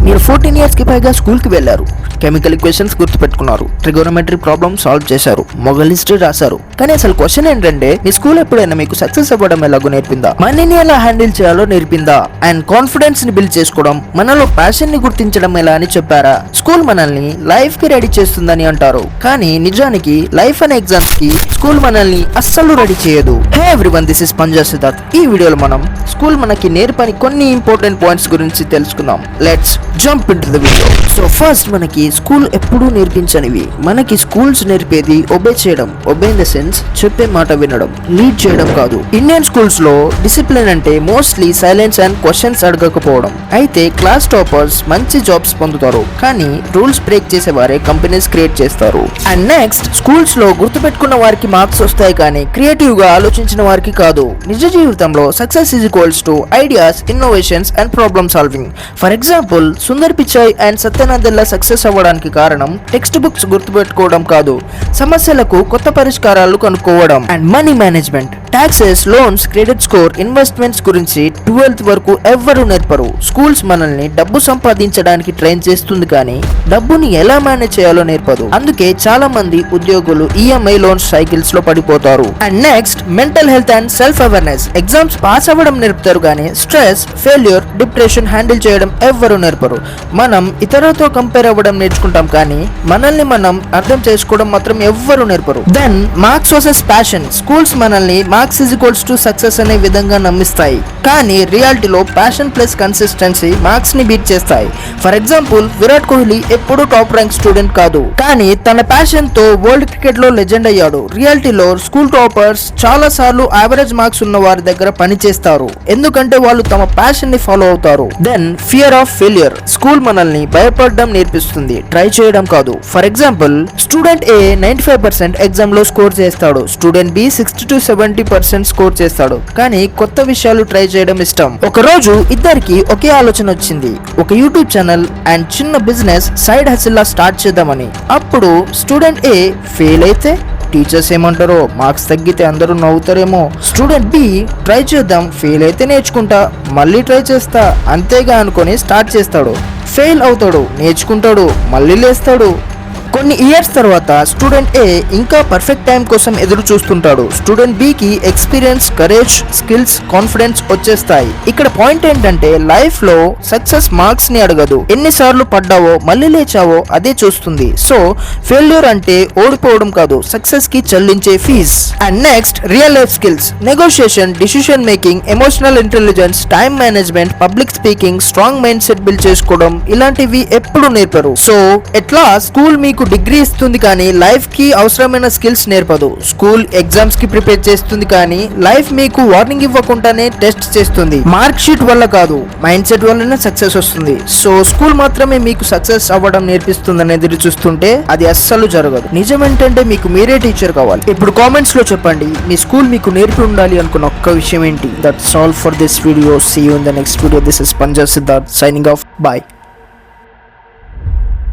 మీరు 14 ఇయర్స్ కి పైగా స్కూల్ కి వెళ్లారు, chemical equations గుర్తుపెట్టుకున్నారు, trigonometry problem solve చేశారు, మొగల్ హిస్టరీ రాశారు. కానీ అసలు క్వశ్చన్ ఏంటంటే, మీ స్కూల్ ఎప్పుడైనా మీకు సక్సెస్ అవ్వడం ఎలాగో నేర్పిందా, మనీని ఎలా హ్యాండిల్ చేయాలో నేర్పిందా, అండ్ కాన్ఫిడెన్స్ ని బిల్డ్ చేసుకోవడం, మనలో ప్యాషన్ ని గుర్తించడం ఎలా అని చెప్పారా? స్కూల్ మనల్ని లైఫ్ కి రెడీ చేస్తుందని అంటారు, కానీ నిజానికి లైఫ్ అనే ఎగ్జామ్స్ కి స్కూల్ మనల్ని అస్సలు రెడీ చేయదు. హే everyone, this is Panja Siddharth. ఈ వీడియోలో మనం స్కూల్ మనకి నేర్పని కొన్ని ఇంపార్టెంట్ పాయింట్స్ గురించి తెలుసుకుందాం. Let's jump into the video. So first, మనకి స్కూల్ ఎప్పుడూ నేర్పించనివి. మనకి స్కూల్స్ నేర్పేది ఒబే చేయడం. ఒబే ఇన్ ద సెన్స్ చెప్పే మాట వినడం, లీడ్ చేయడం కాదు. ఇండియన్ స్కూల్స్ లో డిసిప్లిన్ అంటే మోస్ట్లీ సైలెన్స్ అండ్ క్వశ్చన్స్ అడగకపోవడం. అయితే క్లాస్ టాపర్స్ మంచి జాబ్స్ పొందుతారు, కానీ రూల్స్ బ్రేక్ చేసే వారే కంపెనీస్ క్రియేట్ చేస్తారు. అండ్ నెక్స్ట్, స్కూల్స్ లో గుర్తుపెట్టుకున్న వారికి మార్క్స్ వస్తాయి, కానీ క్రియేటివ్ గా ఆలోచించిన వారికి కాదు. నిజ జీవితంలో success is equals to ideas, innovations and problem solving. For example, Sundar Pichai and Satya Nadella success అవ్వడానికి కారణం టెక్స్ట్ బుక్స్ గుర్తుపెట్టుకోవడం కాదు, సమస్యలకు కొత్త పరిష్కారాలు కనుక్కోవడం. And money management, taxes, loans, credit score, investments గురించి 12th వరకు ఎవ్వరూ నేర్పరు. స్కూల్స్ మనల్ని డబ్బు సంపాదించడానికి ట్రైన్ చేస్తుంది, కానీ డబ్బుని ఎలా మేనేజ్ చేయాలో నేర్పదు. అందుకే చాలా మంది ఉద్యోగులు ఈఎంఐ లోన్స్ సైకిల్స్ లో పడిపోతారు. And next, mental health and self awareness. Exams pass అవ్వడం నేర్పుతారు, కానీ స్ట్రెస్, ఫెయిల్యూర్, డిప్రెషన్ హ్యాండిల్ చేయడం ఎవ్వరూ నేర్పరు. మనం ఇతరులతో కంపేర్ అవ్వడం నేర్చుకుంటాం, కానీ మనల్ని మనం అర్థం చేసుకోవడం మాత్రం ఎవ్వరూ నేర్పరు. Then marks versus passion. Schools మనల్ని marks is equals to success అనే విధంగా నమ్మిస్తాయి, కానీ రియాలిటీలో ప్యాషన్ ప్లస్ కన్సిస్టెన్సీ మార్క్స్ ని బీట్ చేస్తాయి. ఫర్ ఎగ్జాంపుల్, విరాట్ కోహ్లీ ఎప్పుడూ టాప్ ర్యాంక్ స్టూడెంట్ కాదు, కానీ తన ప్యాషన్ తో వరల్డ్ క్రికెట్ లో లెజెండ్ అయ్యాడు. రియాలిటీలో స్కూల్ టాపర్స్ చాలా సార్లు యావరేజ్ మార్క్స్ ఉన్న వారి దగ్గర పని చేస్తారు, ఎందుకంటే వాళ్ళు తమ ప్యాషన్ ని ఫాలో అవుతారు. Then fear of failure. School మనల్ని భయపడడం నేర్పిస్తుంది, ట్రై చేయడం కాదు. For example, student A 95% exam లో స్కోర్ చేస్తాడు, స్టూడెంట్ బి 60 to 70% స్కోర్ చేస్తాడు, కానీ కొత్త విషయాలు ట్రై చేయడం ఇష్టం. ఒక రోజు ఇద్దరికి ఒకే ఆలోచన వచ్చింది, ఒక యూట్యూబ్ ఛానల్ అండ్ చిన్న బిజినెస్ సైడ్ హసిల్ లా స్టార్ట్ చేద్దామని. అప్పుడు స్టూడెంట్ ఏ ఫెయిల్ అయితే టీచర్స్ ఏమంటారో, మార్క్స్ తగ్గితే అందరూ నవ్వుతారేమో. స్టూడెంట్ బి ట్రై చేద్దాం, ఫెయిల్ అయితే నేర్చుకుంటా, మళ్ళీ ట్రై చేస్తా, అంతేగా అనుకొని స్టార్ట్ చేస్తాడు. ఫెయిల్ అవుతాడు, నేర్చుకుంటాడు, మళ్ళీ లేస్తాడు. కొన్ని ఇయర్స్ తర్వాత స్టూడెంట్ ఏ ఇంకా పర్ఫెక్ట్ టైం కోసం ఎదురు చూస్తుంటాడు. స్టూడెంట్ బి కి ఎక్స్పీరియన్స్, కరేజ్, స్కిల్స్, కాన్ఫిడెన్స్ వచ్చేస్తాయి. ఇక్కడ పాయింట్ ఏంటంటే, లైఫ్ లో సక్సెస్ మార్క్స్ ని అడగదు, ఎన్నిసార్లు పడ్డావో మళ్ళీ లేచావో అదే చూస్తుంది. సో ఫెయిల్యూర్ అంటే ఓడిపోవడం కాదు, సక్సెస్ కి చెల్లించే fees. And next, real life skills. Negotiation, decision making, emotional intelligence, time management, public speaking, strong mindset build చేసుకోవడం, ఇలాంటివి ఎప్పుడు నేర్పరు. సో ఎట్లా స్కూల్ మీకు డిగ్రీ ఇస్తుంది, కానీ లైఫ్ కి అవసరమైన స్కిల్స్ నేర్పదు. స్కూల్ ఎగ్జామ్స్ కి ప్రిపేర్ చేస్తుంది, కానీ లైఫ్ మీకు వార్నింగ్ ఇవ్వకుండానే టెస్ట్ చేస్తుంది. మార్క్ షీట్ వల్ల కాదు, మైండ్ సెట్ వల్లనే సక్సెస్ వస్తుంది. సో స్కూల్ మాత్రమే మీకు సక్సెస్ అవ్వడం నేర్పిస్తుందని ఎదురు చూస్తుంటే అది అస్సలు జరగదు. నిజం ఏంటంటే, మీకు మీరే టీచర్ కావాలి. ఇప్పుడు కామెంట్స్ లో చెప్పండి, మీ స్కూల్ మీకు నేర్పి ఉండాలి అనుకున్న ఒక్క విషయం ఏంటి. That's all for this video. See you in the next video. This is Panja Siddharth signing off. Bye.